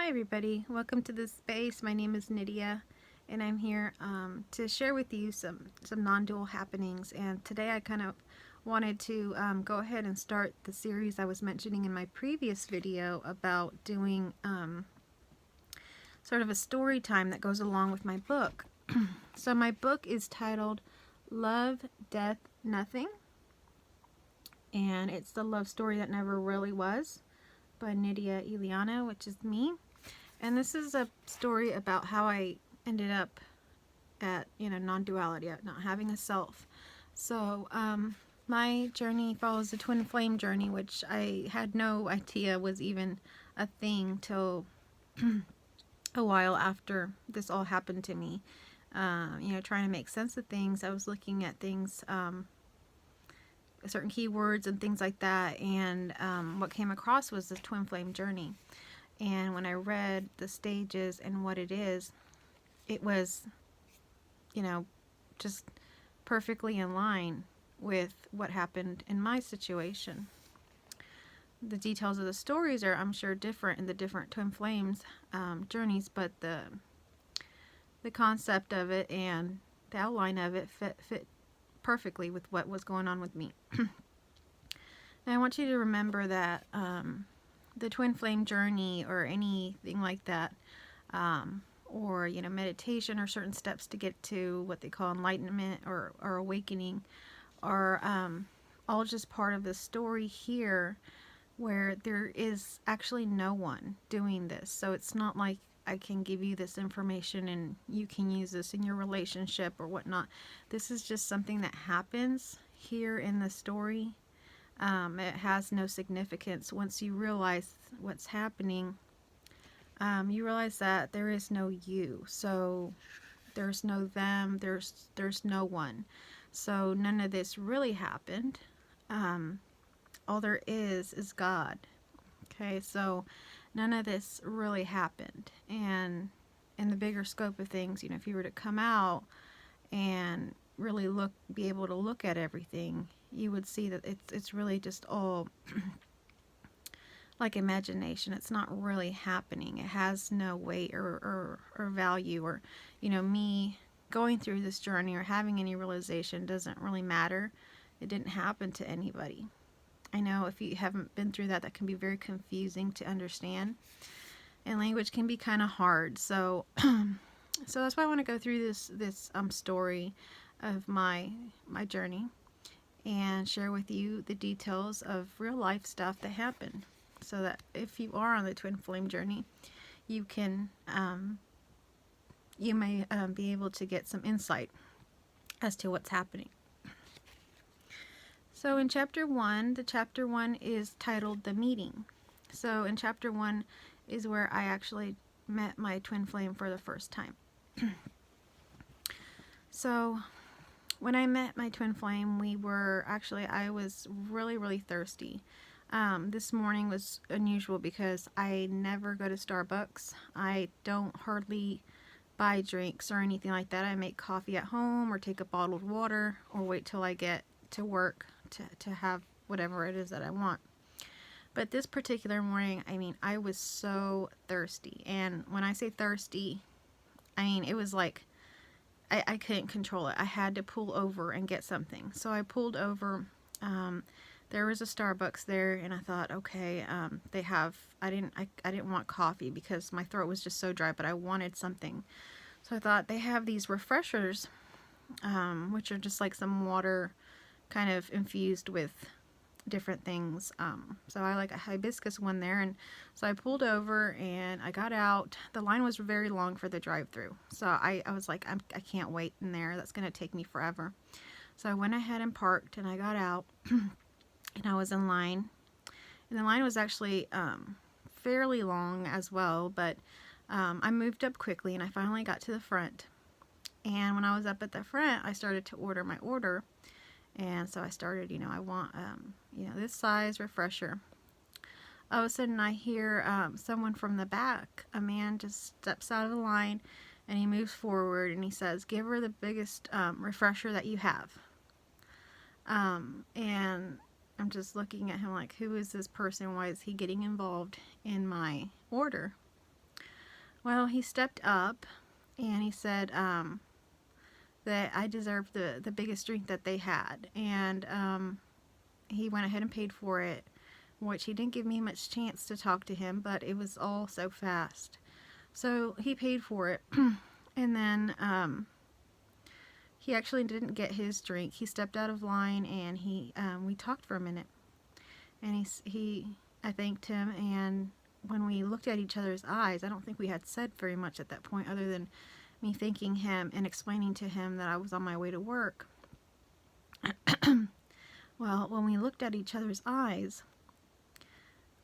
Hi everybody, welcome to this space. My name is Nydia and I'm here to share with you some non-dual happenings, and today I kind of wanted to go ahead and start the series I was mentioning in my previous video about doing sort of a story time that goes along with my book. So my book is titled Love, Death, Nothing, and it's the love story that never really was by Nydia Ileana, which is me. And this is a story about how I ended up at, non-duality, at not having a self. So, my journey follows the twin flame journey, which I had no idea was even a thing till a while after this all happened to me. Trying to make sense of things. I was looking at things, certain keywords and things like that, and what came across was the twin flame journey. And when I read the stages and what it is, it was, just perfectly in line with what happened in my situation. The details of the stories are, I'm sure, different in the different twin flames journeys, but the concept of it and the outline of it fit perfectly with what was going on with me. And I want you to remember that the twin flame journey or anything like that, or meditation or certain steps to get to what they call enlightenment or awakening, are all just part of the story here, where there is actually no one doing this. So it's not like I can give you this information and you can use this in your relationship or whatnot. This is just something that happens here in the story. It has no significance. Once you realize what's happening, you realize that there is no you. So there's no them, there's no one. So none of this really happened. All there is God. Okay, so none of this really happened. And in the bigger scope of things, if you were to come out and really be able to look at everything, you would see that it's really just all like imagination. It's not really happening. It has no weight or value, or me going through this journey or having any realization doesn't really matter. It didn't happen to anybody. I know if you haven't been through that can be very confusing to understand, and language can be kind of hard. So so that's why I want to go through this story of my journey and share with you the details of real life stuff that happened, so that if you are on the twin flame journey, you can you may be able to get some insight as to what's happening. So in chapter 1, the chapter 1 is titled The Meeting. So in chapter 1 is where I actually met my twin flame for the first time. So when I met my twin flame, I was really, really thirsty. This morning was unusual because I never go to Starbucks. I don't hardly buy drinks or anything like that. I make coffee at home or take a bottled water or wait till I get to work to have whatever it is that I want. But this particular morning, I was so thirsty. And when I say thirsty, it was like I couldn't control it. I had to pull over and get something. So I pulled over. There was a Starbucks there, and I thought, okay, they have, I didn't want coffee because my throat was just so dry, but I wanted something. So I thought they have these refreshers, which are just like some water kind of infused with different things. So I like a hibiscus one there, and so I pulled over and I got out. The line was very long for the drive-through, so I was like, I can't wait in there. That's gonna take me forever. So I went ahead and parked, and I got out, and I was in line, and the line was actually fairly long as well, but I moved up quickly, and I finally got to the front. And when I was up at the front, I started to order my order. And so I started, I want, this size refresher. All of a sudden I hear someone from the back, a man just steps out of the line, and he moves forward and he says, "Give her the biggest refresher that you have." And I'm just looking at him like, who is this person? Why is he getting involved in my order? Well, he stepped up and he said that I deserved the biggest drink that they had. And he went ahead and paid for it, which he didn't give me much chance to talk to him, but it was all so fast. So he paid for it. And then he actually didn't get his drink. He stepped out of line and we talked for a minute. And I thanked him, and when we looked at each other's eyes, I don't think we had said very much at that point other than me thanking him and explaining to him that I was on my way to work. Well, when we looked at each other's eyes,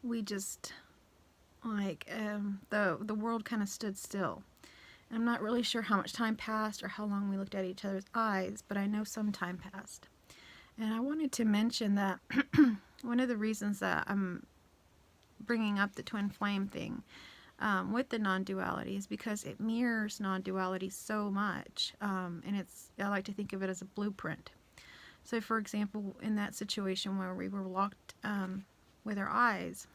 we just, like, the world kind of stood still. And I'm not really sure how much time passed or how long we looked at each other's eyes, but I know some time passed. And I wanted to mention that one of the reasons that I'm bringing up the twin flame thing with the non-duality is because it mirrors non-duality so much, and I like to think of it as a blueprint. So for example, in that situation where we were locked with our eyes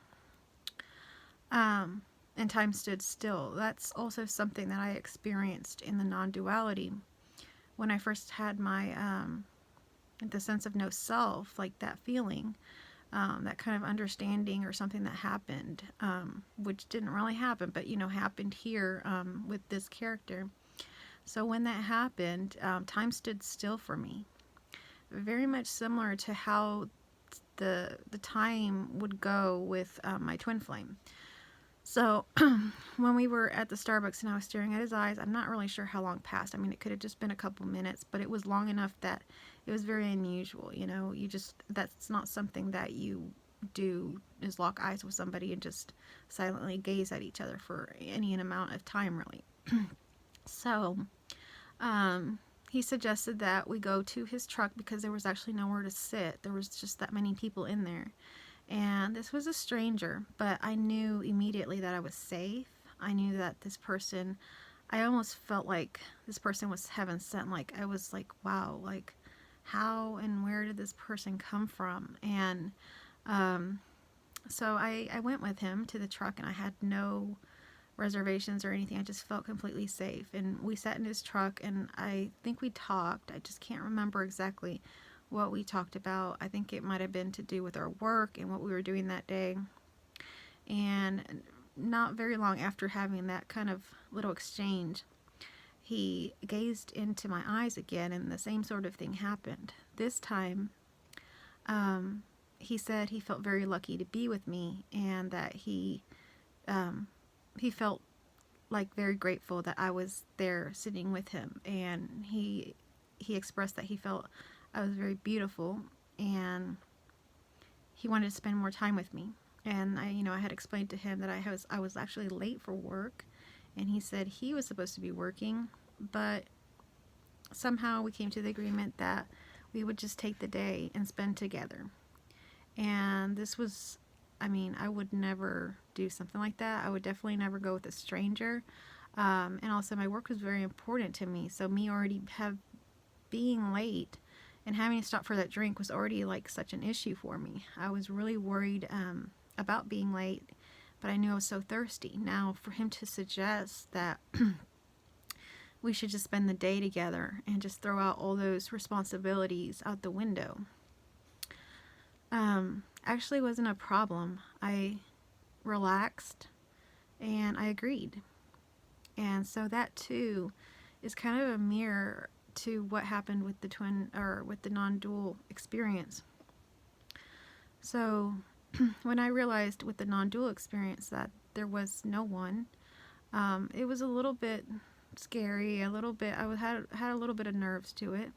and time stood still, that's also something that I experienced in the non-duality when I first had my the sense of no self, like that feeling, that kind of understanding or something that happened, which didn't really happen, but happened here with this character. So when that happened, time stood still for me, very much similar to how the time would go with my twin flame. So when we were at the Starbucks and I was staring at his eyes, I'm not really sure how long passed. I mean, it could have just been a couple minutes, but it was long enough that it was very unusual. That's not something that you do, is lock eyes with somebody and just silently gaze at each other for any amount of time, really. So he suggested that we go to his truck because there was actually nowhere to sit. There was just that many people in there. And this was a stranger, but I knew immediately that I was safe. I knew that this person, I almost felt like this person was heaven sent. Like, I was like, wow, like, how and where did this person come from? And so I went with him to the truck, and I had no reservations or anything. I just felt completely safe. And we sat in his truck, and I think we talked. I just can't remember exactly what we talked about. I think it might have been to do with our work and what we were doing that day. And not very long after having that kind of little exchange, he gazed into my eyes again, and the same sort of thing happened. This time, he said he felt very lucky to be with me, and that he felt like very grateful that I was there sitting with him, and he expressed that he felt I was very beautiful, and he wanted to spend more time with me. And I had explained to him that I was actually late for work, and he said he was supposed to be working, but somehow we came to the agreement that we would just take the day and spend together. And this was, I would never do something like that. I would definitely never go with a stranger. And also my work was very important to me, so me already being late and having to stop for that drink was already like such an issue for me. I was really worried about being late, but I knew I was so thirsty. Now, for him to suggest that we should just spend the day together and just throw out all those responsibilities out the window, actually wasn't a problem. I relaxed and I agreed. And so that too is kind of a mirror to what happened with the non-dual experience. So when I realized with the non-dual experience that there was no one, it was a little bit scary, I had a little bit of nerves to it.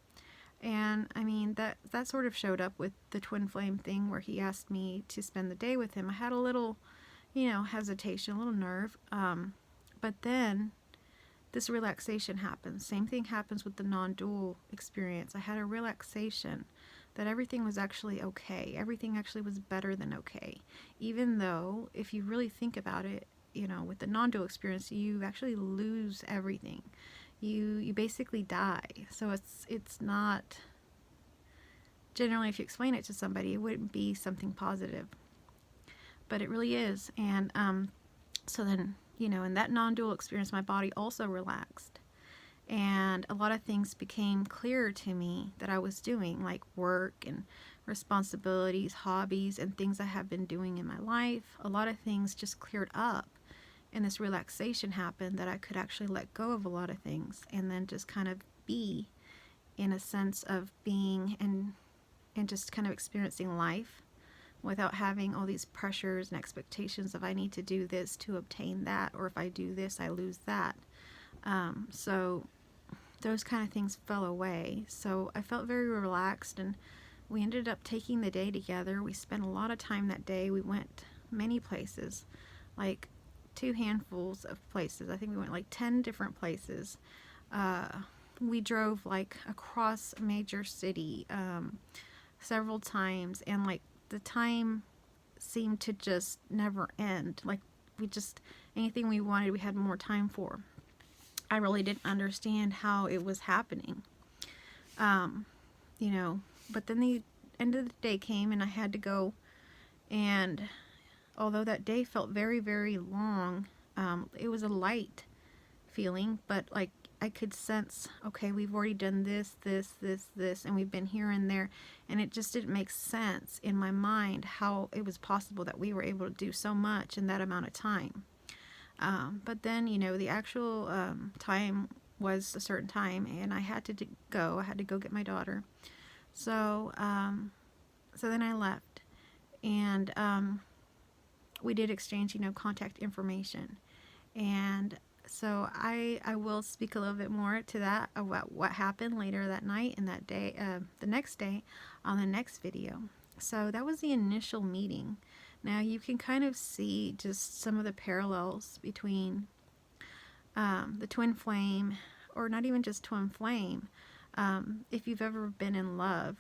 And that sort of showed up with the twin flame thing where he asked me to spend the day with him. I had a little, hesitation, a little nerve. But then this relaxation happens. Same thing happens with the non-dual experience. I had a relaxation that everything was actually okay. Everything actually was better than okay. Even though, if you really think about it, with the non-dual experience, you actually lose everything. You basically die. So it's not, generally, if you explain it to somebody, it wouldn't be something positive. But it really is. And so then, in that non-dual experience, my body also relaxed. And a lot of things became clearer to me that I was doing, like work and responsibilities, hobbies, and things I have been doing in my life. A lot of things just cleared up. And this relaxation happened that I could actually let go of a lot of things and then just kind of be in a sense of being and just kind of experiencing life without having all these pressures and expectations of I need to do this to obtain that, or if I do this, I lose that. So those kind of things fell away. So I felt very relaxed, and we ended up taking the day together. We spent a lot of time that day. We went many places, like 2 handfuls of places. I think we went like 10 different places. We drove like across a major city several times, and like the time seemed to just never end. Like anything we wanted, we had more time for. I really didn't understand how it was happening. But then the end of the day came and I had to go, and although that day felt very, very long, it was a light feeling, but like I could sense, okay, we've already done this, and we've been here and there, and it just didn't make sense in my mind how it was possible that we were able to do so much in that amount of time. But then, the actual time was a certain time, and I had to go. I had to go get my daughter. So then I left, and we did exchange, contact information. And so I will speak a little bit more to that, about what happened later that night and that day, the next day, on the next video. So that was the initial meeting. Now you can kind of see just some of the parallels between the twin flame, or not even just twin flame. If you've ever been in love,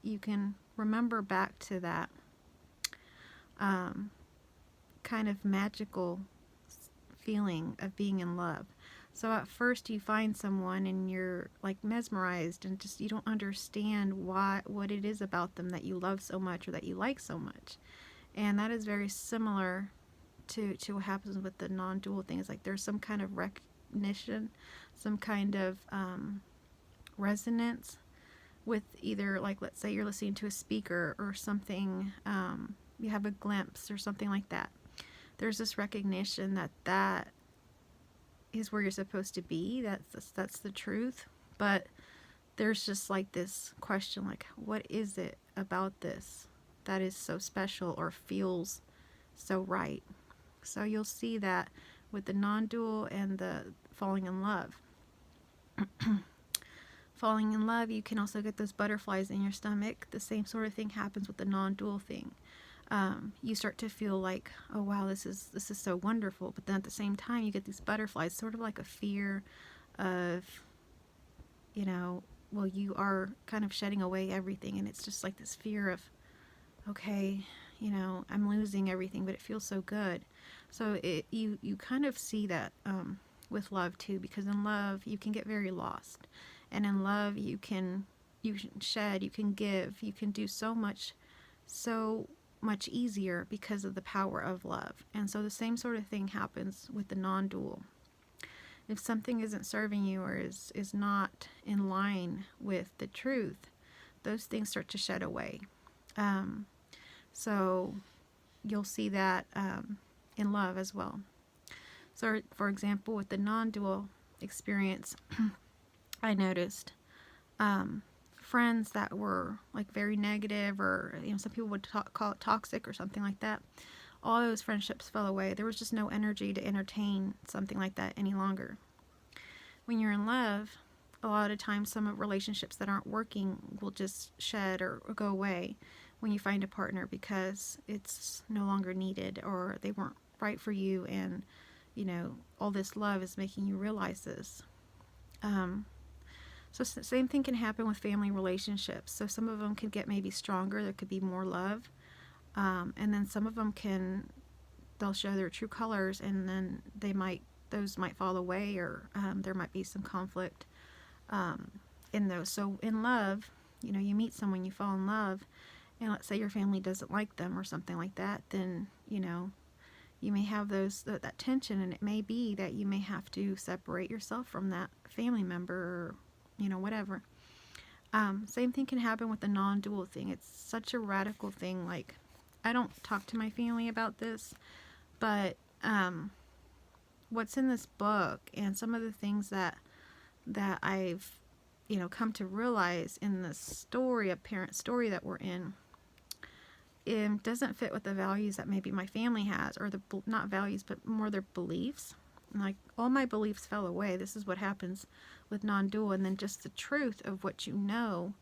you can remember back to that kind of magical feeling of being in love. So at first you find someone and you're like mesmerized, and just you don't understand what it is about them that you love so much or that you like so much. And that is very similar to what happens with the non-dual things. Like there's some kind of recognition, some kind of resonance with either, like, let's say you're listening to a speaker or something, you have a glimpse or something like that. There's this recognition that is where you're supposed to be. That's the truth. But there's just like this question, like, what is it about this that is so special or feels so right? So you'll see that with the non-dual and the falling in love. Falling in love, you can also get those butterflies in your stomach. The same sort of thing happens with the non-dual thing. You start to feel like, oh wow, this is so wonderful, but then at the same time you get these butterflies, sort of like a fear of, well, you are kind of shedding away everything, and it's just like this fear of, okay, I'm losing everything, but it feels so good. So you kind of see that with love too, because in love you can get very lost, and in love you can shed, you can give, you can do so much easier because of the power of love. And so the same sort of thing happens with the non-dual. If something isn't serving you or is not in line with the truth, those things start to shed away. So you'll see that in love as well. So for example, with the non-dual experience, I noticed friends that were like very negative, or some people would call it toxic or something like that. All those friendships fell away. There was just no energy to entertain something like that any longer. When you're in love, a lot of times some of relationships that aren't working will just shed or go away when you find a partner, because it's no longer needed, or they weren't right for you, and all this love is making you realize this. So same thing can happen with family relationships. So some of them can get maybe stronger. There could be more love. And then some of them they'll show their true colors, and then those might fall away, or there might be some conflict in those. So in love, you meet someone, you fall in love, and let's say your family doesn't like them or something like that, then, you may have that tension, and it may be that you may have to separate yourself from that family member, or, whatever. Same thing can happen with the non-dual thing. It's such a radical thing. Like, I don't talk to my family about this, but what's in this book and some of the things that I've come to realize in the story, apparent story that we're in, it doesn't fit with the values that maybe my family has, or not values, but more their beliefs. And like, all my beliefs fell away. This is what happens with non-dual, and then just the truth of what you know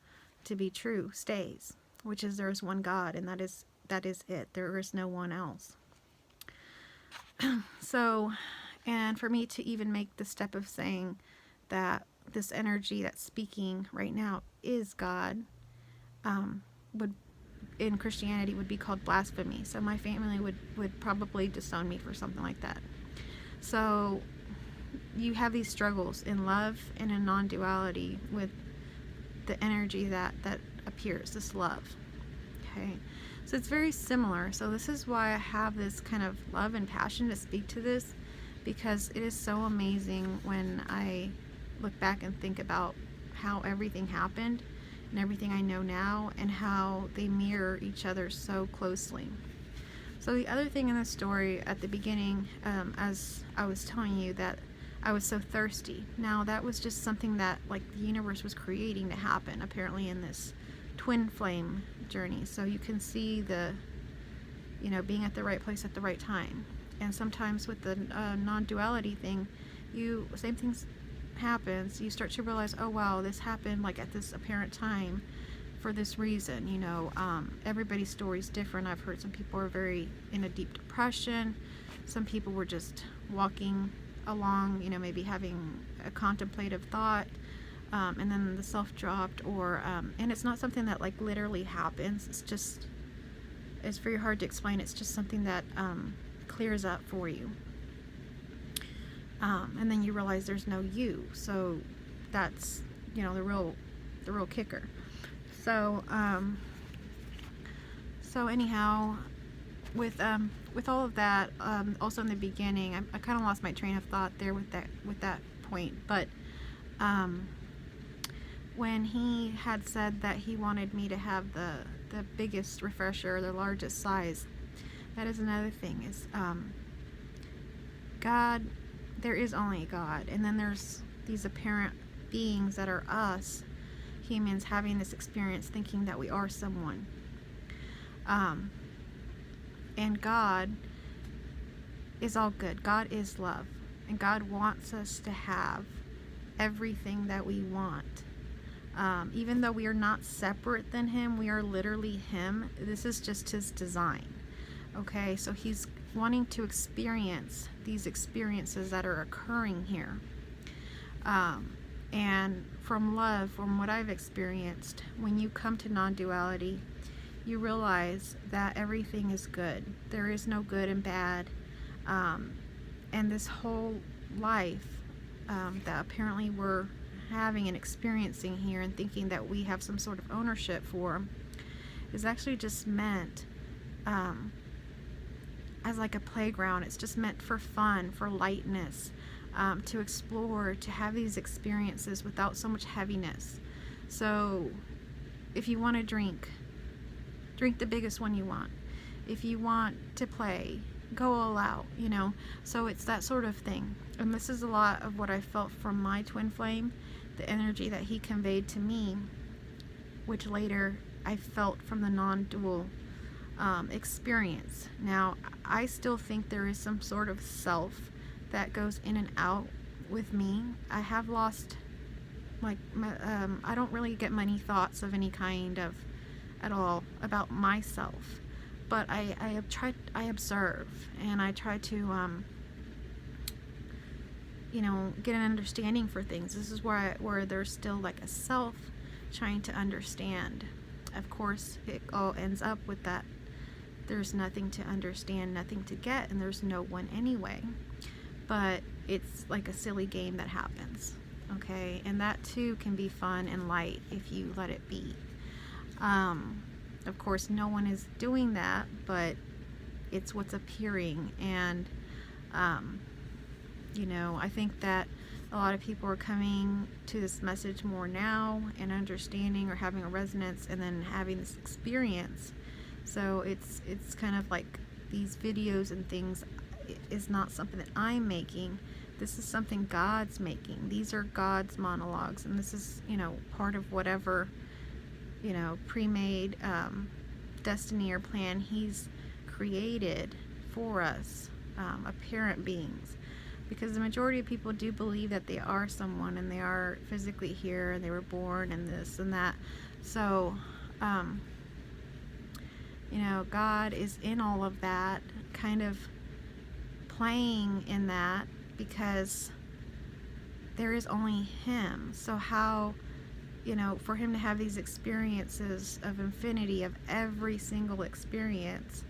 to be true stays, which is there is one God, and that is it. There is no one else. So, and for me to even make the step of saying that this energy that's speaking right now is God, would, in Christianity, would be called blasphemy. So my family would probably disown me for something like that. So you have these struggles in love and in non-duality with the energy that appears, this love. Okay, so it's very similar. So this is why I have this kind of love and passion to speak to this, because it is so amazing when I look back and think about how everything happened and everything I know now, and how they mirror each other so closely. So the other thing in the story at the beginning, as I was telling you, that I was so thirsty. Now that was just something that like the universe was creating to happen, apparently, in this twin flame journey. So you can see the, being at the right place at the right time. And sometimes with the non-duality thing, same things happens. You start to realize, oh wow, this happened like at this apparent time for this reason. Everybody's story is different. I've heard some people are very in a deep depression. Some people were just walking along, maybe having a contemplative thought, and then the self dropped, or and it's not something that like literally happens. It's very hard to explain. It's just something that clears up for you, and then you realize there's no you. So that's the real kicker. So anyhow, with all of that, also in the beginning, I kind of lost my train of thought there with that point. But when he had said that he wanted me to have the biggest refresher, the largest size, that is another thing. Is God, there is only God, and then there's these apparent beings that are us humans having this experience, thinking that we are someone. And God is all good. God is love. And God wants us to have everything that we want. Even though we are not separate than Him, we are literally Him. This is just His design. Okay, so He's wanting to experience these experiences that are occurring here. And from love, from what I've experienced, when you come to non-duality, you realize that everything is good. There is no good and bad. And this whole life that apparently we're having and experiencing here and thinking that we have some sort of ownership for is actually just meant as like a playground. It's just meant for fun, for lightness, to explore, to have these experiences without so much heaviness. So if you want to drink the biggest one you want. If you want to play, go all out, So it's that sort of thing. And this is a lot of what I felt from my twin flame, the energy that he conveyed to me, which later I felt from the non-dual experience. Now, I still think there is some sort of self that goes in and out with me. I have lost, I don't really get many thoughts of any kind of at all about myself, but I observe, and I try to get an understanding for things. This is where there's still like a self trying to understand. Of course, it all ends up with that there's nothing to understand, nothing to get, and there's no one anyway. But it's like a silly game that happens, okay? And that too can be fun and light if you let it be. Of course, no one is doing that, but it's what's appearing. And you know, I think that a lot of people are coming to this message more now and understanding or having a resonance and then having this experience. So it's kind of like these videos and things is not something that I'm making. This is something God's making. These are God's monologues, and this is, you know, part of whatever, you know, pre-made destiny or plan He's created for us, apparent beings. Because the majority of people do believe that they are someone and they are physically here and they were born and this and that. So, you know, God is in all of that, kind of playing in that, because there is only Him. So how, you know, for Him to have these experiences of infinity, of every single experience,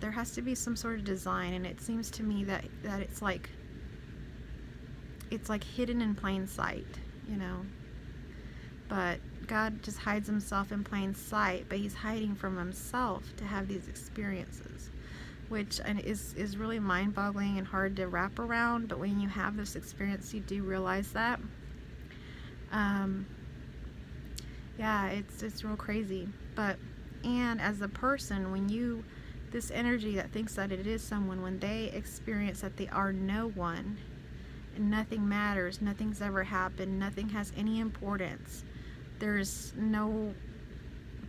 there has to be some sort of design. And it seems to me that it's like hidden in plain sight, you know. But God just hides Himself in plain sight, but He's hiding from Himself to have these experiences, which is really mind-boggling and hard to wrap around. But when you have this experience, you do realize that. Yeah, it's real crazy. But, and as a person, when you, this energy that thinks that it is someone, when they experience that they are no one, and nothing matters, nothing's ever happened, nothing has any importance, there's no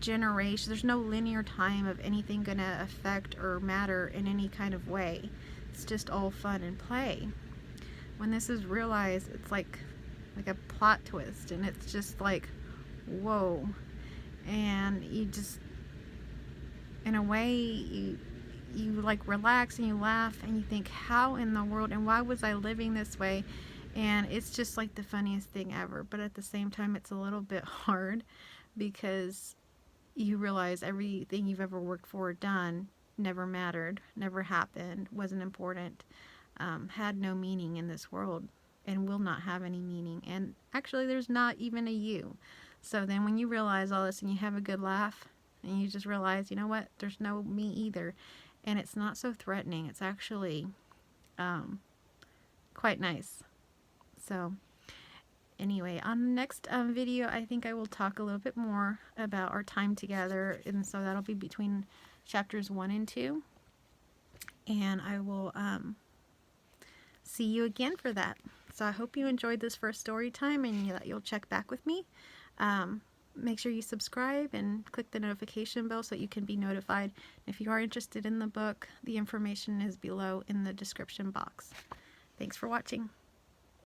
generation, there's no linear time of anything gonna affect or matter in any kind of way. It's just all fun and play. When this is realized, it's like a plot twist, and it's just like, whoa. And you just, in a way, you like relax and you laugh and you think, how in the world, and why was I living this way? And it's just like the funniest thing ever. But at the same time, it's a little bit hard, because you realize everything you've ever worked for or done never mattered, never happened, wasn't important, had no meaning in this world, and will not have any meaning. And actually, there's not even a you. So then when you realize all this and you have a good laugh, and you just realize, you know what, there's no me either. And it's not so threatening. It's actually quite nice. So anyway, on the next video, I think I will talk a little bit more about our time together. And so that'll be between chapters 1 and 2. And I will see you again for that. So I hope you enjoyed this first story time, and that you'll check back with me. Make sure you subscribe and click the notification bell so that you can be notified. If you are interested in the book, the information is below in the description box. Thanks for watching.